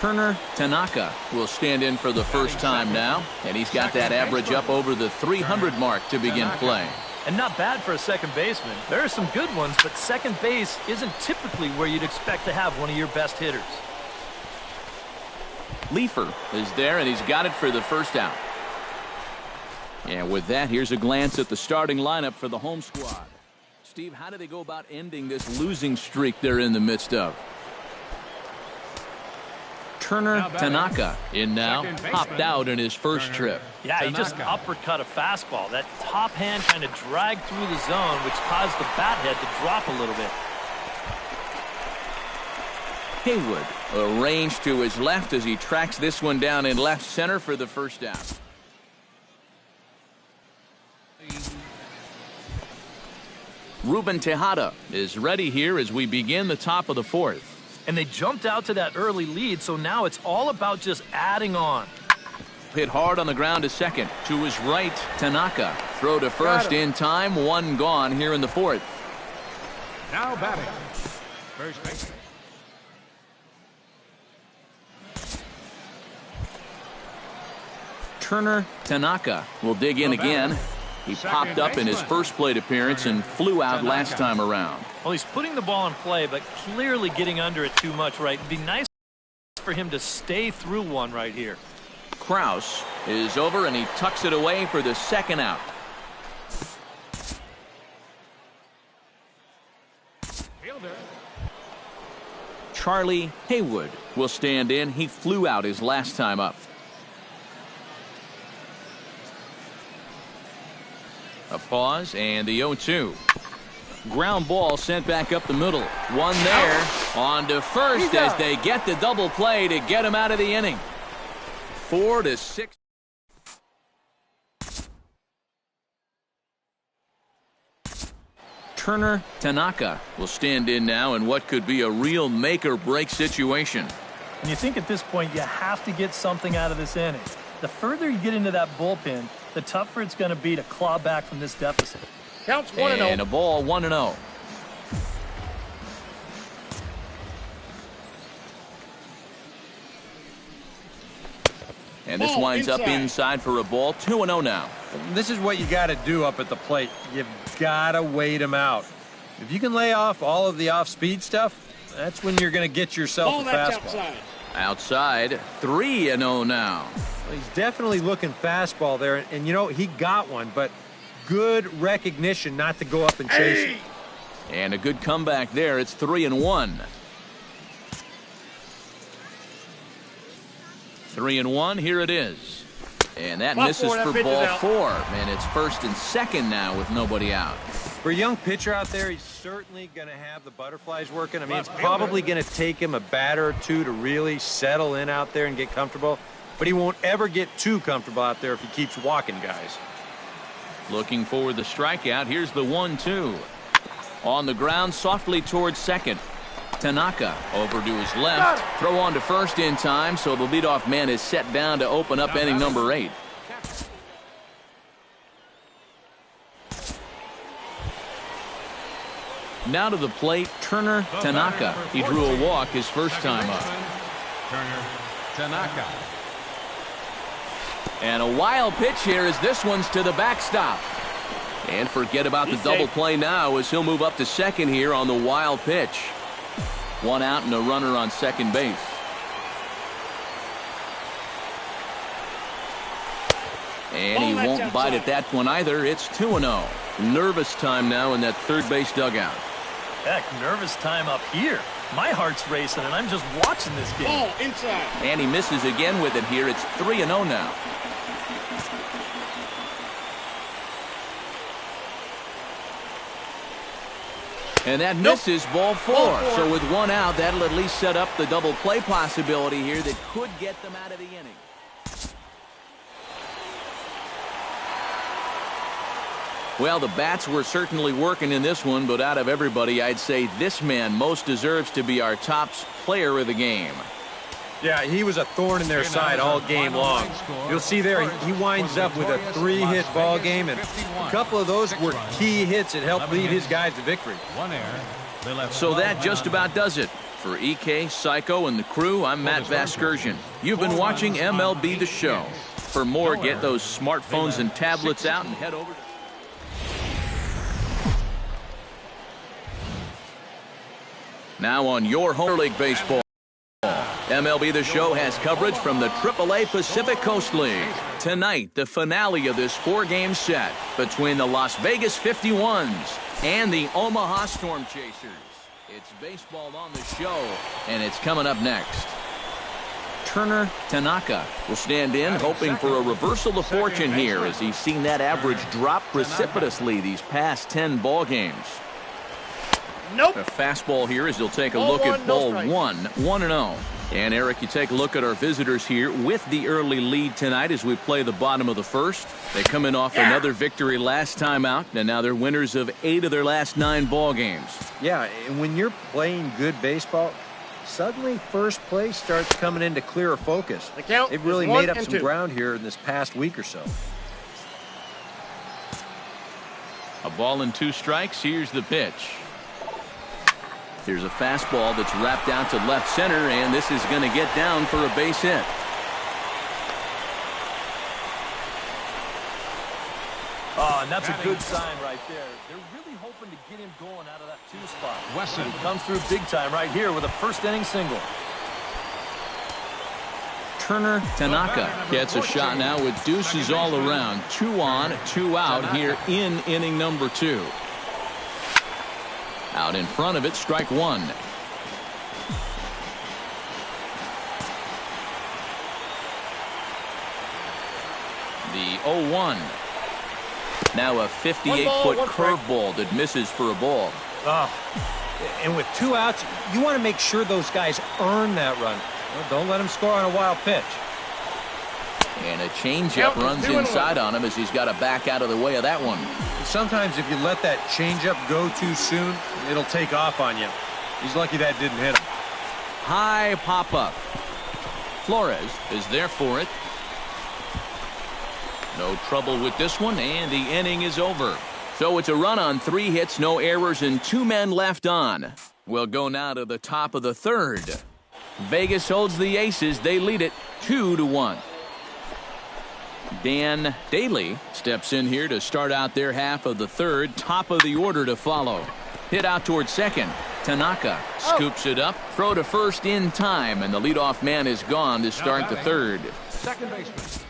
Turner Tanaka will stand in for the first time now, and he's got that average up over the 300 mark to begin play. And not bad for a second baseman. There are some good ones, but second base isn't typically where you'd expect to have one of your best hitters. Leifer is there, and he's got it for the first out. And with that, here's a glance at the starting lineup for the home squad. Steve, how do they go about ending this losing streak they're in the midst of? Turner Tanaka in now, popped out in his first trip. Yeah, he just uppercut a fastball. That top hand kind of dragged through the zone, which caused the bat head to drop a little bit. Haywood arranged to his left as he tracks this one down in left center for the first down. Ruben Tejada is ready here as we begin the top of the fourth. And they jumped out to that early lead, so now it's all about just adding on. Hit hard on the ground to second. To his right, Tanaka. Throw to first in time. One gone here in the fourth. Now batting. First base. Turner Tanaka will dig in again. He popped up in his first plate appearance and flew out last time around. Well, he's putting the ball in play, but clearly getting under it too much, right? It'd be nice for him to stay through one right here. Kraus is over, and he tucks it away for the second out. Charlie Haywood will stand in. He flew out his last time up. A pause and the 0-2. Ground ball sent back up the middle. One there. On to first as they get the double play to get him out of the inning. 4-6. Turner Tanaka will stand in now in what could be a real make-or-break situation. And you think at this point you have to get something out of this inning. The further you get into that bullpen, the tougher it's going to be to claw back from this deficit. Counts 1-0. And a ball 1-0. And this winds up inside for a ball. 2-0 now. This is what you got to do up at the plate. You've got to wait him out. If you can lay off all of the off-speed stuff, that's when you're going to get yourself a fastball. Outside, 3-0 now. Well, he's definitely looking fastball there, and you know, he got one, but good recognition not to go up and chase it. And a good comeback there. It's 3-1. 3-1. Here it is. And that misses for ball 4. And it's first and second now with nobody out. For a young pitcher out there, he's certainly going to have the butterflies working. I mean, it's probably going to take him a batter or two to really settle in out there and get comfortable. But he won't ever get too comfortable out there if he keeps walking guys. Looking for the strikeout. Here's the 1-2. On the ground, softly towards second. Tanaka over to his left. Throw on to first in time, so the leadoff man is set down to open up inning number 8. Now to the plate, Turner Tanaka. He drew a walk his first time up. Turner Tanaka. And a wild pitch here as this one's to the backstop. And forget about the double play now as he'll move up to second here on the wild pitch. One out and a runner on second base. And he won't bite at that one either. It's 2-0. Nervous time now in that third base dugout. Heck, nervous time up here. My heart's racing, and I'm just watching this game. Ball inside. And he misses again with it here. It's 3-0 now. And that misses ball 4. So with one out, that'll at least set up the double play possibility here that could get them out of the inning. Well, the bats were certainly working in this one, but out of everybody, I'd say this man most deserves to be our top player of the game. Yeah, he was a thorn in their side all game long. You'll see there, he winds up with a 3-hit ball game, and a couple of those were key hits that helped lead his guys to victory. One error. So that just about does it For EK, Psycho, and the crew, I'm Matt Vasgersian. You've been watching MLB The Show. For more, get those smartphones and tablets out and head over to... Now on your home league baseball. MLB The Show has coverage from the AAA Pacific Coast League. Tonight, the finale of this four-game set between the Las Vegas 51s and the Omaha Storm Chasers. It's baseball on the show, and it's coming up next. Turner Tanaka will stand in, hoping for a reversal of fortune here as he's seen that average drop precipitously these past 10 ball games. Nope. A fastball here as he'll take a look at ball one, 1-0. And Eric, you take a look at our visitors here with the early lead tonight as we play the bottom of the first. They come in off another victory last time out, and now they're winners of 8 of their last 9 ball games. Yeah, and when you're playing good baseball, suddenly first place starts coming into clearer focus. They've really made up some ground here in this past week or so. A ball and 2 strikes. Here's the pitch. Here's a fastball that's wrapped out to left center, and this is going to get down for a base hit. Oh, and that's a good sign right there. They're really hoping to get him going out of that 2 spot. Wesson he comes through big time right here with a first-inning single. Turner Tanaka gets a shot now with deuces all around. 2 on, 2 out here in inning number 2. Out in front of it, strike 1. The 0-1. Now a 58-foot curveball that misses for a ball. And with 2 outs, you want to make sure those guys earn that run. Well, don't let them score on a wild pitch. And a changeup runs inside on him as he's got to back out of the way of that one. Sometimes if you let that changeup go too soon, it'll take off on you. He's lucky that didn't hit him. High pop-up. Flores is there for it. No trouble with this one, and the inning is over. So it's a run on 3 hits, no errors, and 2 men left on. We'll go now to the top of the 3rd. Vegas holds the Aces. They lead it 2-1. Dan Daly steps in here to start out their half of the 3rd. Top of the order to follow. Hit out towards second. Tanaka scoops it up. Throw to first in time, and the leadoff man is gone to start the 3rd. Second baseman.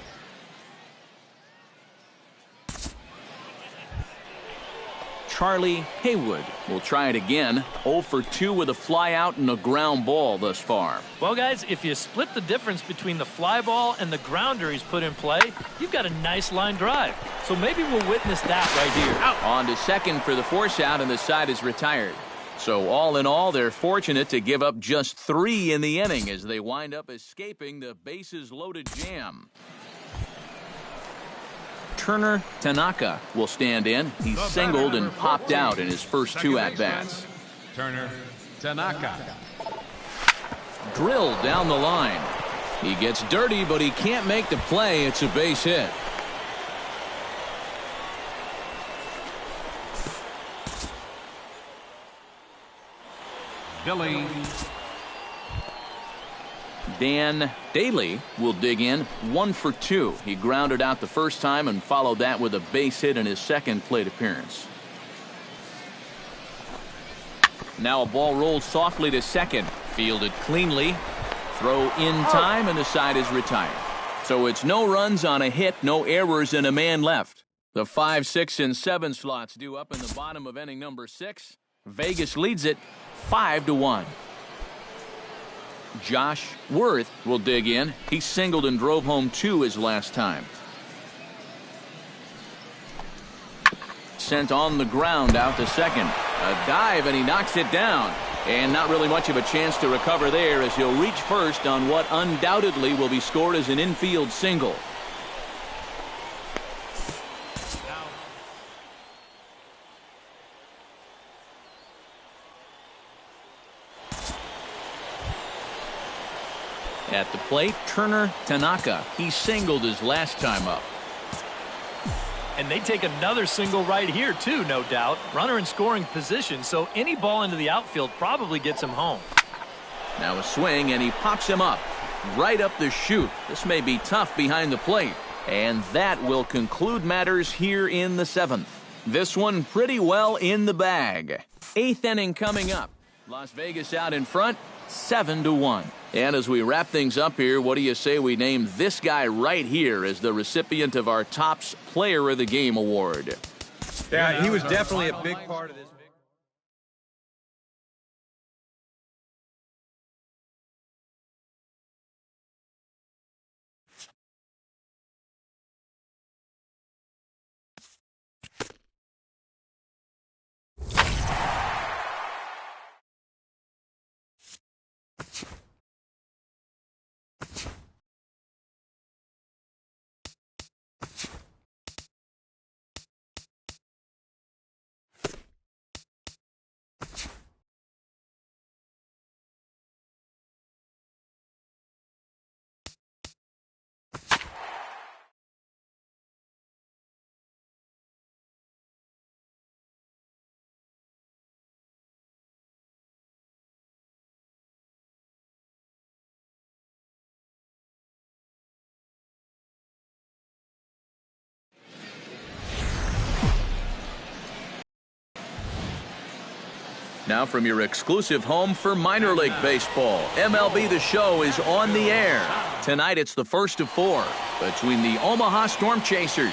Charlie Haywood will try it again. 0 for 2 with a fly out and a ground ball thus far. Well, guys, if you split the difference between the fly ball and the grounder he's put in play, you've got a nice line drive. So maybe we'll witness that right here. Out. On to second for the force out, and the side is retired. So all in all, they're fortunate to give up just 3 in the inning as they wind up escaping the bases-loaded jam. Turner Tanaka will stand in. He's singled and popped out in his first 2 at-bats. Turner Tanaka. Drilled down the line. He gets dirty, but he can't make the play. It's a base hit. Billy. Dan Daly will dig in. 1 for 2. He grounded out the first time and followed that with a base hit in his second plate appearance. Now a ball rolled softly to second. Fielded cleanly. Throw in time, and the side is retired. So it's no runs on a hit, no errors, and a man left. The 5, 6, and 7 slots due up in the bottom of inning number 6. Vegas leads it 5-1. Josh Worth will dig in. He singled and drove home 2 his last time. Sent on the ground out to second. A dive, and he knocks it down. And not really much of a chance to recover there as he'll reach first on what undoubtedly will be scored as an infield single. At the plate, Turner Tanaka. He singled his last time up. And they take another single right here, too, no doubt. Runner in scoring position, so any ball into the outfield probably gets him home. Now a swing, and he pops him up. Right up the chute. This may be tough behind the plate. And that will conclude matters here in the 7th. This one pretty well in the bag. 8th inning coming up. Las Vegas out in front, 7-1. And as we wrap things up here, what do you say we name this guy right here as the recipient of our Topps Player of the Game award? Yeah, he was definitely a big part of this. Now from your exclusive home for minor league baseball, MLB The Show is on the air. Tonight it's the first of 4 between the Omaha Storm Chasers.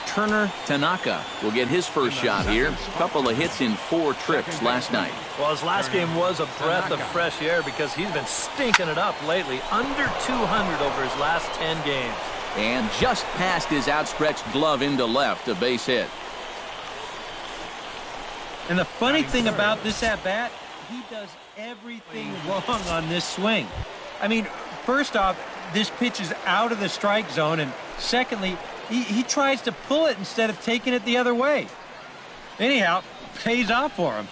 Turner Tanaka will get his first shot here. A couple of hits in 4 trips last night. Well, his last game was a breath of fresh air because he's been stinking it up lately. Under 200 over his last 10 games. And just past his outstretched glove into left, a base hit. And the funny thing about this at-bat, he does everything wrong on this swing. I mean, first off, this pitch is out of the strike zone, and secondly, he tries to pull it instead of taking it the other way. Anyhow, pays off for him.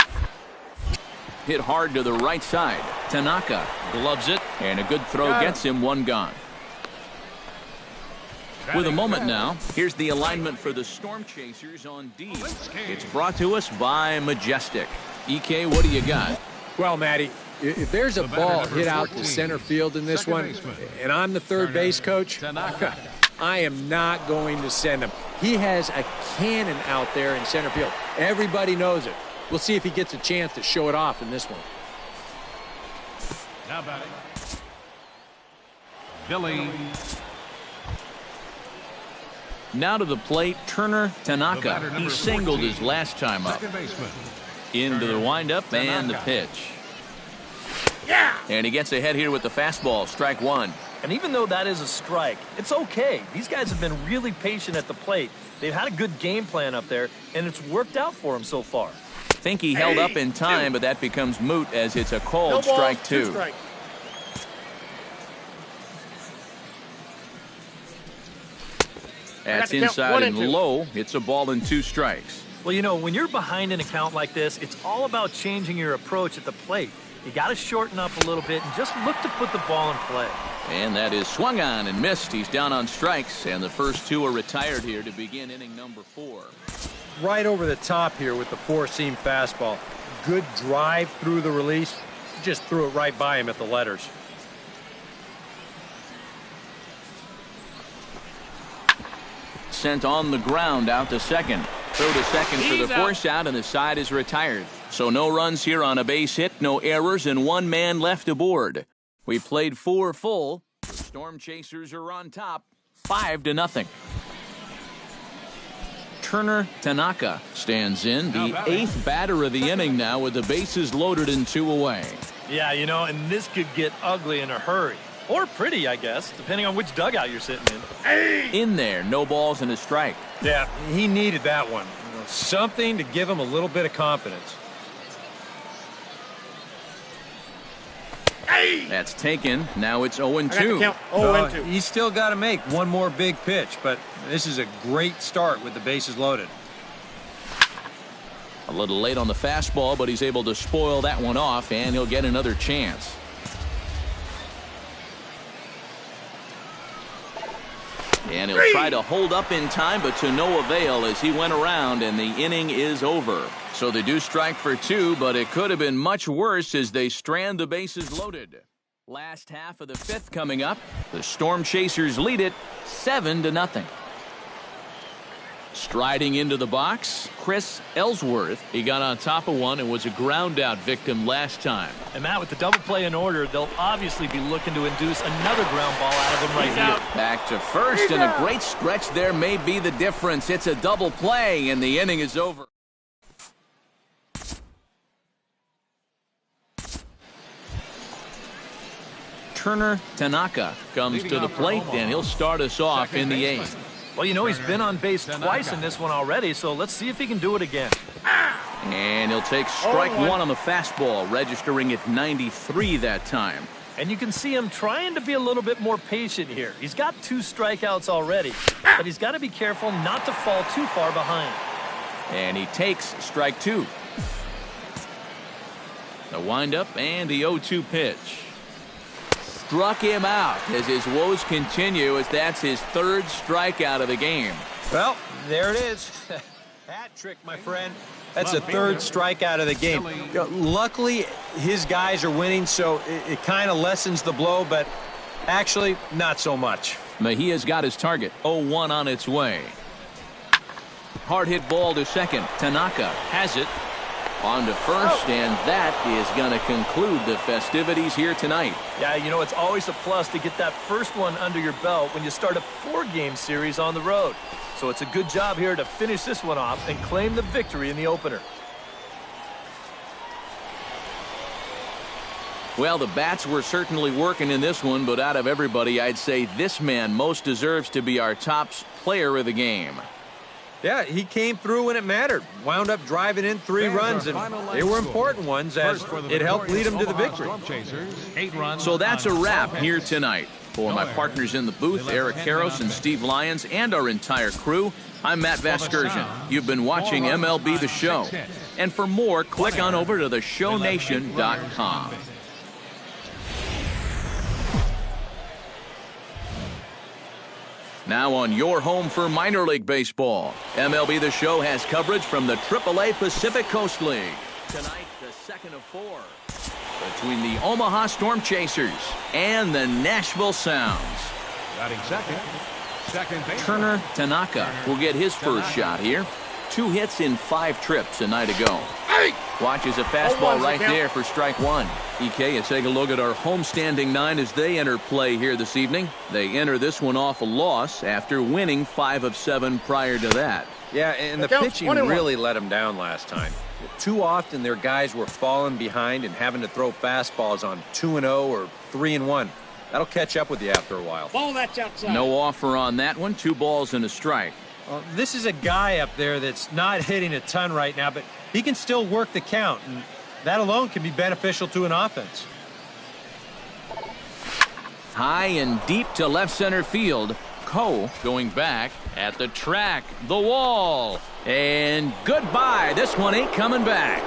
Hit hard to the right side. Tanaka gloves it, and a good throw gets him 1 gone. With a moment now, here's the alignment for the Storm Chasers on D. It's brought to us by Majestic. EK, what do you got? Well, Matty, if there's a ball hit out to center field in this one, and I'm the third base coach, I am not going to send him. He has a cannon out there in center field. Everybody knows it. We'll see if he gets a chance to show it off in this one. Now batting, Billy. Now to the plate, Turner Tanaka. He singled his last time up. Into the windup and the pitch. And he gets ahead here with the fastball, strike 1. And even though that is a strike, it's okay. These guys have been really patient at the plate. They've had a good game plan up there, and it's worked out for them so far. Think he held up in time, but that becomes moot as it's a called strike 2. That's inside and low. It's a ball and 2 strikes. Well, you know, when you're behind an account like this, it's all about changing your approach at the plate. You got to shorten up a little bit and just look to put the ball in play. And that is swung on and missed. He's down on strikes, and the first 2 are retired here to begin inning number 4. Right over the top here with the 4-seam fastball. Good drive through the release. Just threw it right by him at the letters. Sent on the ground out to second. Throw to second for the force out, and the side is retired. So no runs here on a base hit, no errors, and 1 man left aboard. We played 4 full. The Storm Chasers are on top, 5-0. Turner Tanaka stands in, the 8th batter of the inning now with the bases loaded and 2 away. Yeah, you know, and this could get ugly in a hurry. Or pretty, I guess, depending on which dugout you're sitting in. In there, no balls and a strike. Yeah, he needed that one. Something to give him a little bit of confidence. That's taken. Now it's 0-2. He's still got to make one more big pitch, but this is a great start with the bases loaded. A little late on the fastball, but he's able to spoil that one off, and he'll get another chance. And he'll try to hold up in time, but to no avail as he went around, and the inning is over. So they do strike for 2, but it could have been much worse as they strand the bases loaded. Last half of the 5th coming up. The Storm Chasers lead it 7-0. Striding into the box, Chris Ellsworth. He got on top of one and was a ground-out victim last time. And Matt, with the double play in order, they'll obviously be looking to induce another ground ball out of him right here. Back to first, and a great stretch there may be the difference. It's a double play, and the inning is over. Turner Tanaka comes to the plate, and he'll start us off in the 8th. Well, you know, he's been on base twice in this one already, so let's see if he can do it again. And he'll take strike 1 on the fastball, registering at 93 that time. And you can see him trying to be a little bit more patient here. He's got 2 strikeouts already, but he's got to be careful not to fall too far behind. And he takes strike 2. The windup and the 0-2 pitch. Struck him out as his woes continue, as that's his 3rd strikeout of the game. Well, there it is. Hat trick, my friend. That's a 3rd strikeout of the game. Luckily, his guys are winning, so it kind of lessens the blow, but actually, not so much. Mejia's got his target. 0-1 on its way. Hard hit ball to second. Tanaka has it. On to first, and that is going to conclude the festivities here tonight. Yeah, you know, it's always a plus to get that first one under your belt when you start a 4-game series on the road. So it's a good job here to finish this one off and claim the victory in the opener. Well, the bats were certainly working in this one, but out of everybody, I'd say this man most deserves to be our top player of the game. Yeah, he came through when it mattered. Wound up driving in 3 runs, and they were important ones as it helped lead him to the victory. So that's a wrap here tonight. For my partners in the booth, Eric Karros and Steve Lyons, and our entire crew, I'm Matt Vasgersian. You've been watching MLB The Show. And for more, click on over to theshownation.com. Now on your home for minor league baseball, MLB The Show has coverage from the AAA Pacific Coast League. Tonight, the 2nd of 4 between the Omaha Storm Chasers and the Nashville Sounds. Batting second base. Turner Tanaka will get his first shot here. 2 hits in 5 trips a night ago. Watches a fastball right there for strike 1. EK, let's take a look at our homestanding 9 as they enter play here this evening. They enter this one off a loss after winning 5 of 7 prior to that. Yeah, and the pitching really let them down last time. Too often their guys were falling behind and having to throw fastballs on 2-0 or 3-1. That'll catch up with you after a while. Ball that's outside. No offer on that one. 2 balls and a strike. Well, this is a guy up there that's not hitting a ton right now, but he can still work the count, and that alone can be beneficial to an offense. High and deep to left center field. Ko going back at the track, the wall, and goodbye. This one ain't coming back.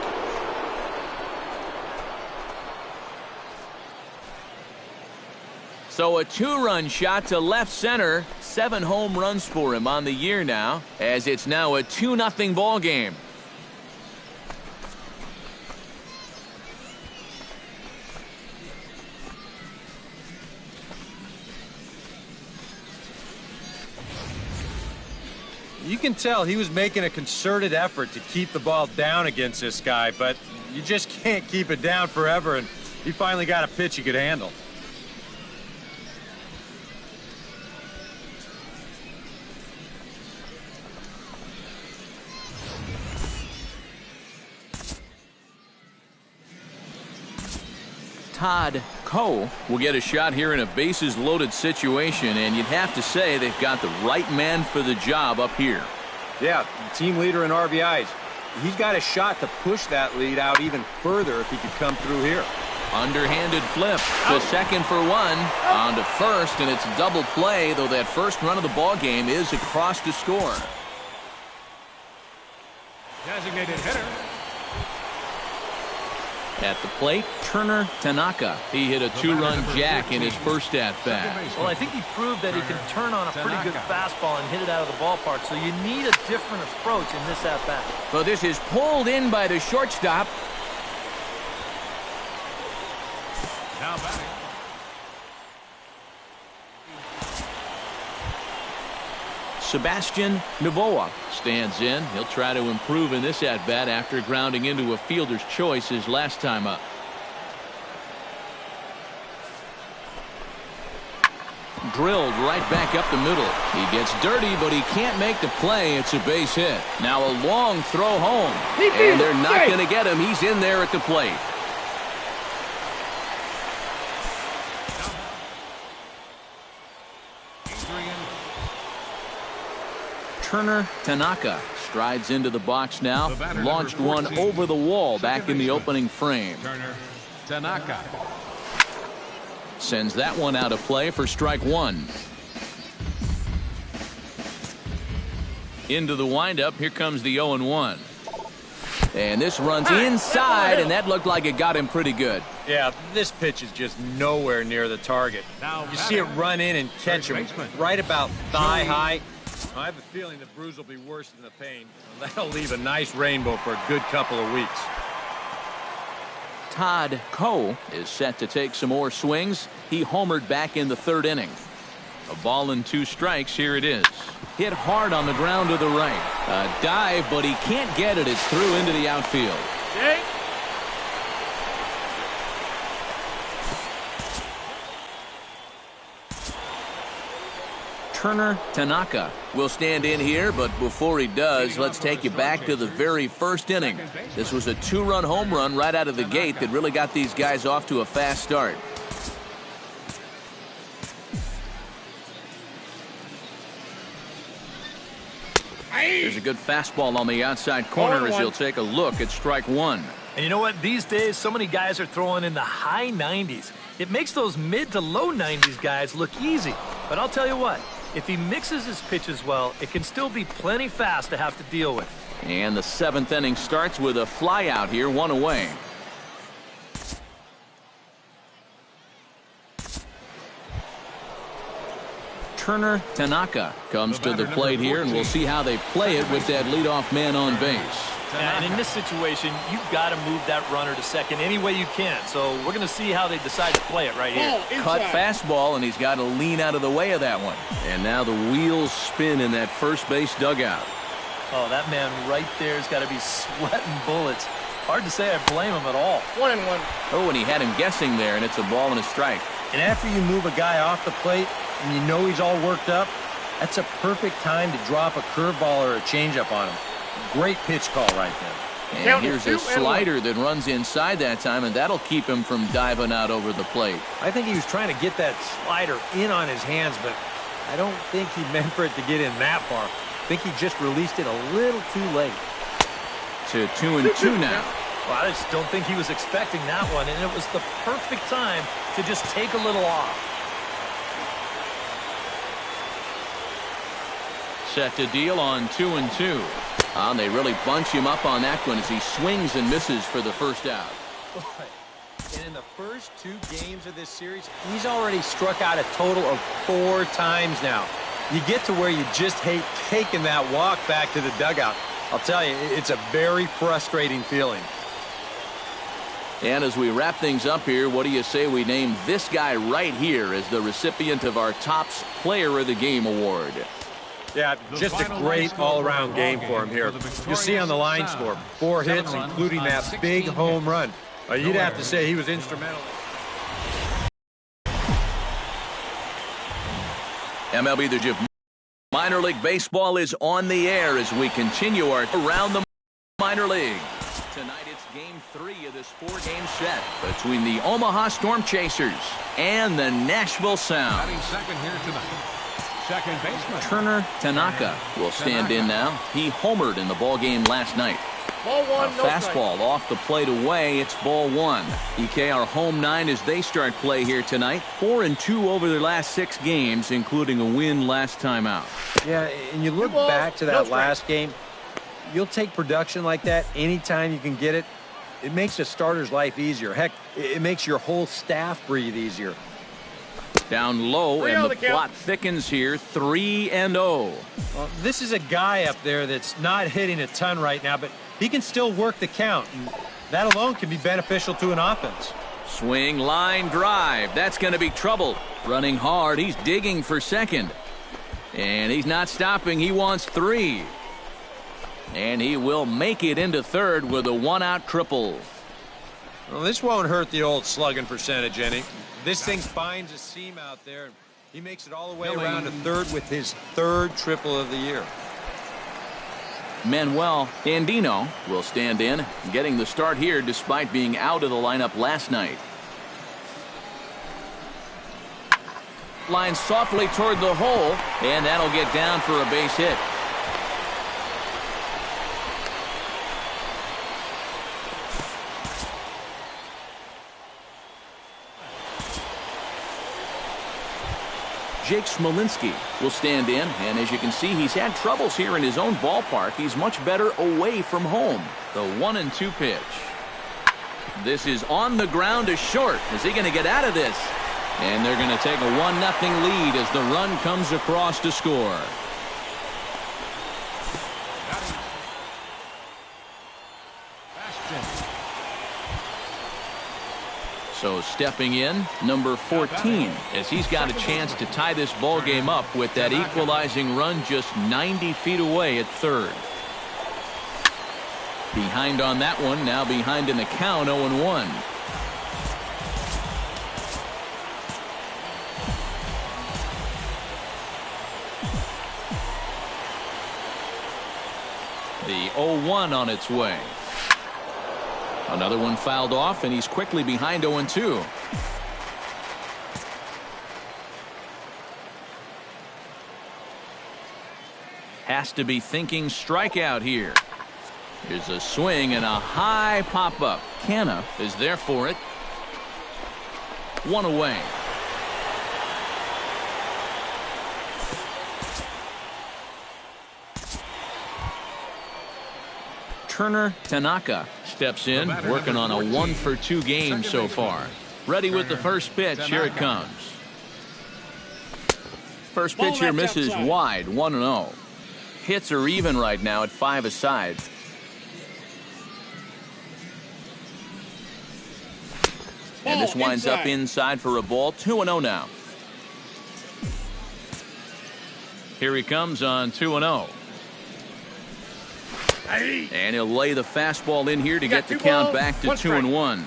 So a 2-run shot to left center. 7 home runs for him on the year now, as it's now a 2-0 ball game. You can tell he was making a concerted effort to keep the ball down against this guy, but you just can't keep it down forever, and he finally got a pitch he could handle. Todd Ko will get a shot here in a bases-loaded situation, and you'd have to say they've got the right man for the job up here. Yeah, team leader in RBIs. He's got a shot to push that lead out even further if he could come through here. Underhanded flip to second for 1. On to first, and it's a double play, though that first run of the ball game is across to score. Designated hitter. At the plate, Turner Tanaka. He hit a two-run jack in his first at-bat. Well, I think he proved that he can turn on a pretty good fastball and hit it out of the ballpark, so you need a different approach in this at-bat. So this is pulled in by the shortstop. Now batting. Sebastian Novoa stands in. He'll try to improve in this at-bat after grounding into a fielder's choice his last time up. Drilled right back up the middle. He gets dirty, but he can't make the play. It's a base hit. Now a long throw home. And they're not going to get him. He's in there at the plate. Turner Tanaka strides into the box now. Launched one over the wall back in the opening frame. Turner Tanaka sends that one out of play for strike one. Into the windup. Here comes the 0-1. And this runs inside, and that looked like it got him pretty good. Yeah, this pitch is just nowhere near the target. You see it run in and catch him right about thigh high. I have a feeling the bruise will be worse than the pain. That'll leave a nice rainbow for a good couple of weeks. Todd Coe is set to take some more swings. He homered back in the third inning. A ball and 2 strikes. Here it is. Hit hard on the ground to the right. A dive, but he can't get it. It's through into the outfield. Jake. Turner Tanaka will stand in here, but before he does, let's take you back to the very first inning. This was a 2-run home run right out of the gate that really got these guys off to a fast start. There's a good fastball on the outside corner as he'll take a look at strike one. And you know what? These days, so many guys are throwing in the high 90s. It makes those mid to low 90s guys look easy. But I'll tell you what, if he mixes his pitches well, it can still be plenty fast to have to deal with. And the 7th inning starts with a fly out here, 1 away. Turner Tanaka comes to the plate here, and we'll see how they play it with that leadoff man on base. Yeah, and in this situation, you've got to move that runner to second any way you can. So we're going to see how they decide to play it right here. Cut fastball, and he's got to lean out of the way of that one. And now the wheels spin in that first base dugout. Oh, that man right there has got to be sweating bullets. Hard to say I blame him at all. 1-1. Oh, and he had him guessing there, and it's a ball and a strike. And after you move a guy off the plate and you know he's all worked up, that's a perfect time to drop a curveball or a changeup on him. Great pitch call right there. And here's a slider that runs inside that time, and that'll keep him from diving out over the plate. I think he was trying to get that slider in on his hands, but I don't think he meant for it to get in that far. I think he just released it a little too late. To 2-2 now. Well, I just don't think he was expecting that one, and it was the perfect time to just take a little off. Set to deal on 2-2. And they really bunch him up on that one as he swings and misses for the first out. And in the first 2 games of this series, he's already struck out a total of 4 times now. You get to where you just hate taking that walk back to the dugout. I'll tell you, it's a very frustrating feeling. And as we wrap things up here, what do you say we name this guy right here as the recipient of our Topps Player of the Game award? Yeah, just a great all-around game for him here. You'll see on the line score, 4 hits, including that big home run. You'd have to say he was instrumental. MLB The Gym. Minor League Baseball is on the air as we continue our around the minor league. Tonight it's game 3 of this 4-game set between the Omaha Storm Chasers and the Nashville Sound. Batting second here tonight. Second baseman Turner Tanaka will stand in now. He homered in the ballgame last night. Ball 1, no Fastball strike. off the plate away. It's ball 1. EK, our home 9 as they start play here tonight. 4-2 over their last 6 games, including a win last time out. Yeah, and you look back to that last game, you'll take production like that anytime you can get it. It makes a starter's life easier. Heck, it makes your whole staff breathe easier. Down low, and the plot thickens here, 3-0. Well, this is a guy up there that's not hitting a ton right now, but he can still work the count. And that alone can be beneficial to an offense. Swing, line, drive. That's going to be trouble. Running hard, he's digging for second. And he's not stopping. He wants 3. And he will make it into third with a 1-out triple. Well, this won't hurt the old slugging percentage any. This thing finds a seam out there, and he makes it all the way around to third with his 3rd triple of the year. Manuel Andino will stand in, getting the start here despite being out of the lineup last night. Line softly toward the hole, and that'll get down for a base hit. Jake Smolinski will stand in, and as you can see, he's had troubles here in his own ballpark. He's much better away from home. The 1-2 pitch. This is on the ground to short. Is he going to get out of this? And they're going to take a 1-0 lead as the run comes across to score. So stepping in, number 14, as he's got a chance to tie this ball game up with that equalizing run just 90 feet away at third. Behind on that one, now behind in the count, 0-1. The 0-1 on its way. Another one fouled off, and he's quickly behind 0-2. Has to be thinking strikeout here. Here's a swing and a high pop-up. Canna is there for it. 1 away. Turner Tanaka steps in, working on a 1-for-2 game so far. Ready with the first pitch. Here it comes. First pitch here misses wide, 1-0. Hits are even right now at 5 aside. And this winds up inside for a ball, 2-0 now. Here he comes on 2-0. And he'll lay the fastball in here to get the count back to 2-1.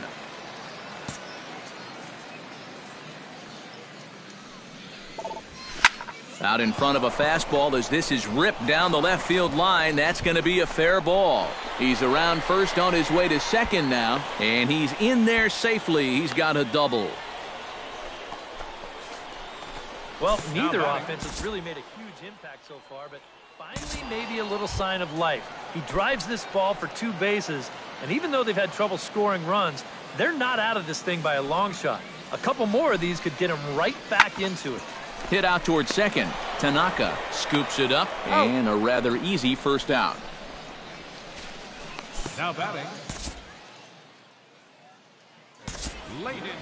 Out in front of a fastball as this is ripped down the left field line. That's going to be a fair ball. He's around first on his way to second now, and he's in there safely. He's got a double. Well, neither offense has really made a huge impact so far, but finally maybe a little sign of life. He drives this ball for 2 bases, and even though they've had trouble scoring runs, they're not out of this thing by a long shot. A couple more of these could get him right back into it. Hit out towards second. Tanaka scoops it up, and a rather easy first out. Now batting. Layden.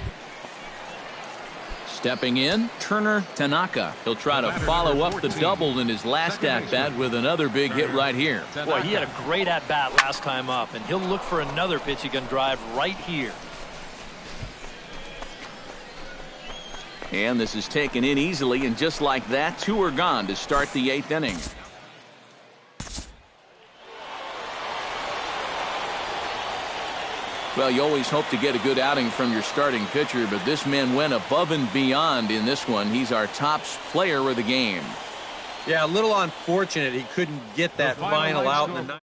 Stepping in, Turner Tanaka. He'll try to follow up the double in his last at-bat with another big hit right here. Boy, he had a great at-bat last time up, and he'll look for another pitch he can drive right here. And this is taken in easily, and just like that, 2 are gone to start the 8th inning. Well, you always hope to get a good outing from your starting pitcher, but this man went above and beyond in this one. He's our top player of the game. Yeah, a little unfortunate he couldn't get that final out in the